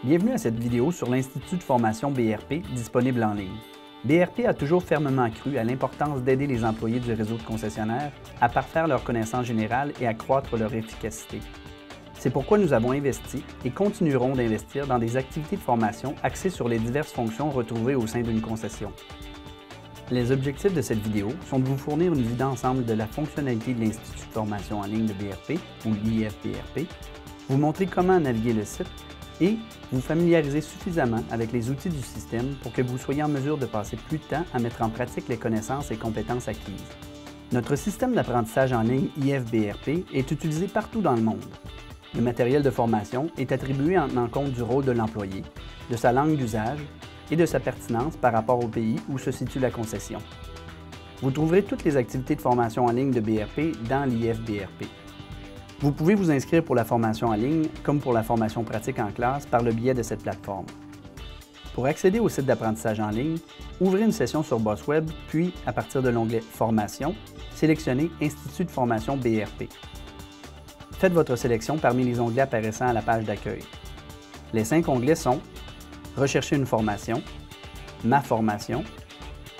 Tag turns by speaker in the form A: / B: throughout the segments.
A: Bienvenue à cette vidéo sur l'Institut de formation BRP disponible en ligne. BRP a toujours fermement cru à l'importance d'aider les employés du réseau de concessionnaires à parfaire leurs connaissances générales et accroître leur efficacité. C'est pourquoi nous avons investi et continuerons d'investir dans des activités de formation axées sur les diverses fonctions retrouvées au sein d'une concession. Les objectifs de cette vidéo sont de vous fournir une vue d'ensemble de la fonctionnalité de l'Institut de formation en ligne de BRP, ou l'IFBRP, vous montrer comment naviguer le site et vous familiariser suffisamment avec les outils du système pour que vous soyez en mesure de passer plus de temps à mettre en pratique les connaissances et compétences acquises. Notre système d'apprentissage en ligne IFBRP est utilisé partout dans le monde. Le matériel de formation est attribué en tenant compte du rôle de l'employé, de sa langue d'usage et de sa pertinence par rapport au pays où se situe la concession. Vous trouverez toutes les activités de formation en ligne de BRP dans l'IFBRP. Vous pouvez vous inscrire pour la formation en ligne comme pour la formation pratique en classe par le biais de cette plateforme. Pour accéder au site d'apprentissage en ligne, ouvrez une session sur Bossweb, puis, à partir de l'onglet « Formation », sélectionnez « Institut de formation BRP ». Faites votre sélection parmi les onglets apparaissant à la page d'accueil. Les 5 onglets sont « Rechercher une formation »,« Ma formation »,«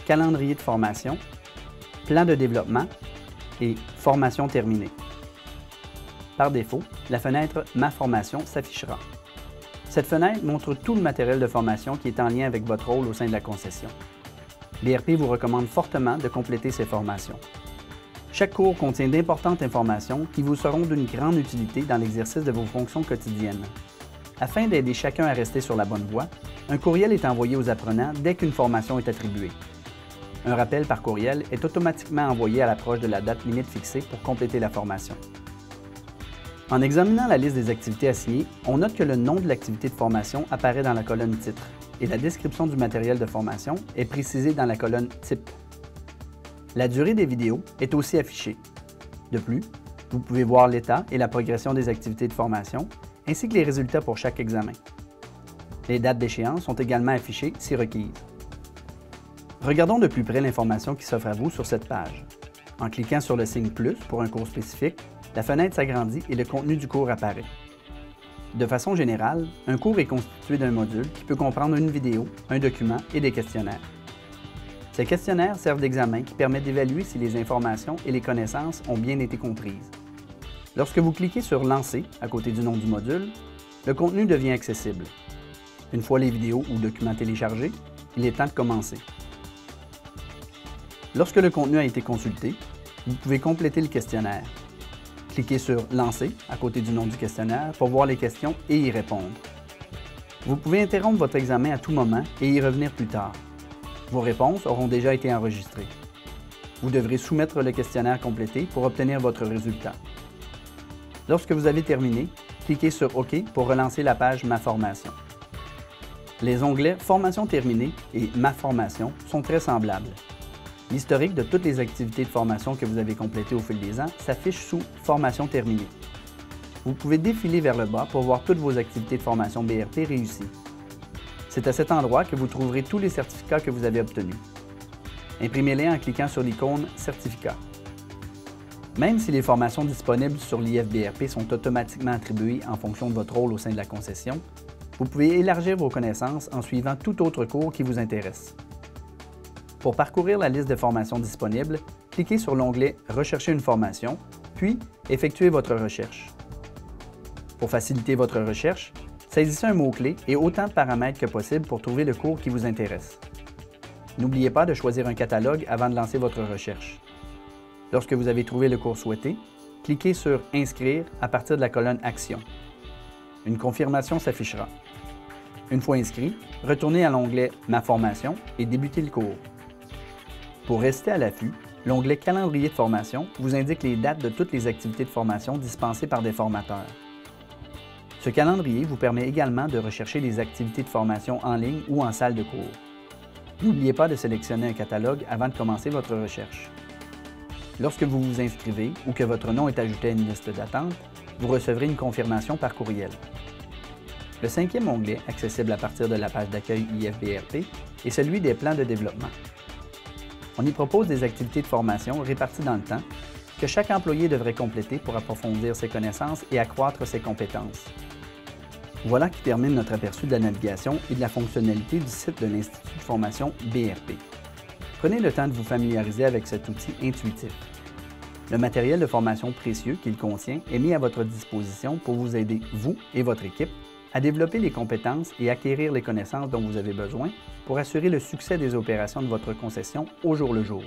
A: Calendrier de formation »,« Plan de développement » et « Formation terminée ». Par défaut, la fenêtre « Ma formation » s'affichera. Cette fenêtre montre tout le matériel de formation qui est en lien avec votre rôle au sein de la concession. BRP vous recommande fortement de compléter ces formations. Chaque cours contient d'importantes informations qui vous seront d'une grande utilité dans l'exercice de vos fonctions quotidiennes. Afin d'aider chacun à rester sur la bonne voie, un courriel est envoyé aux apprenants dès qu'une formation est attribuée. Un rappel par courriel est automatiquement envoyé à l'approche de la date limite fixée pour compléter la formation. En examinant la liste des activités assignées, on note que le nom de l'activité de formation apparaît dans la colonne Titre et la description du matériel de formation est précisée dans la colonne Type. La durée des vidéos est aussi affichée. De plus, vous pouvez voir l'état et la progression des activités de formation, ainsi que les résultats pour chaque examen. Les dates d'échéance sont également affichées si requises. Regardons de plus près l'information qui s'offre à vous sur cette page. En cliquant sur le signe « Plus » pour un cours spécifique, la fenêtre s'agrandit et le contenu du cours apparaît. De façon générale, un cours est constitué d'un module qui peut comprendre une vidéo, un document et des questionnaires. Ces questionnaires servent d'examen qui permet d'évaluer si les informations et les connaissances ont bien été comprises. Lorsque vous cliquez sur « Lancer » à côté du nom du module, le contenu devient accessible. Une fois les vidéos ou documents téléchargés, il est temps de commencer. Lorsque le contenu a été consulté, vous pouvez compléter le questionnaire. Cliquez sur « Lancer » à côté du nom du questionnaire pour voir les questions et y répondre. Vous pouvez interrompre votre examen à tout moment et y revenir plus tard. Vos réponses auront déjà été enregistrées. Vous devrez soumettre le questionnaire complété pour obtenir votre résultat. Lorsque vous avez terminé, cliquez sur « OK » pour relancer la page « Ma formation ». Les onglets « Formation terminée » et « Ma formation » sont très semblables. L'historique de toutes les activités de formation que vous avez complétées au fil des ans s'affiche sous « Formation terminée ». Vous pouvez défiler vers le bas pour voir toutes vos activités de formation BRP réussies. C'est à cet endroit que vous trouverez tous les certificats que vous avez obtenus. Imprimez-les en cliquant sur l'icône « Certificats ». Même si les formations disponibles sur l'IFBRP sont automatiquement attribuées en fonction de votre rôle au sein de la concession, vous pouvez élargir vos connaissances en suivant tout autre cours qui vous intéresse. Pour parcourir la liste de formations disponibles, cliquez sur l'onglet « Rechercher une formation », puis effectuez votre recherche. Pour faciliter votre recherche, saisissez un mot-clé et autant de paramètres que possible pour trouver le cours qui vous intéresse. N'oubliez pas de choisir un catalogue avant de lancer votre recherche. Lorsque vous avez trouvé le cours souhaité, cliquez sur « Inscrire » à partir de la colonne « Action ». Une confirmation s'affichera. Une fois inscrit, retournez à l'onglet « Ma formation » et débutez le cours. Pour rester à l'affût, l'onglet « Calendrier de formation » vous indique les dates de toutes les activités de formation dispensées par des formateurs. Ce calendrier vous permet également de rechercher les activités de formation en ligne ou en salle de cours. N'oubliez pas de sélectionner un catalogue avant de commencer votre recherche. Lorsque vous vous inscrivez ou que votre nom est ajouté à une liste d'attente, vous recevrez une confirmation par courriel. Le 5e onglet, accessible à partir de la page d'accueil IFBRP, est celui des plans de développement. On y propose des activités de formation réparties dans le temps que chaque employé devrait compléter pour approfondir ses connaissances et accroître ses compétences. Voilà qui termine notre aperçu de la navigation et de la fonctionnalité du site de l'Institut de formation BRP. Prenez le temps de vous familiariser avec cet outil intuitif. Le matériel de formation précieux qu'il contient est mis à votre disposition pour vous aider, vous et votre équipe, à développer les compétences et acquérir les connaissances dont vous avez besoin pour assurer le succès des opérations de votre concession au jour le jour.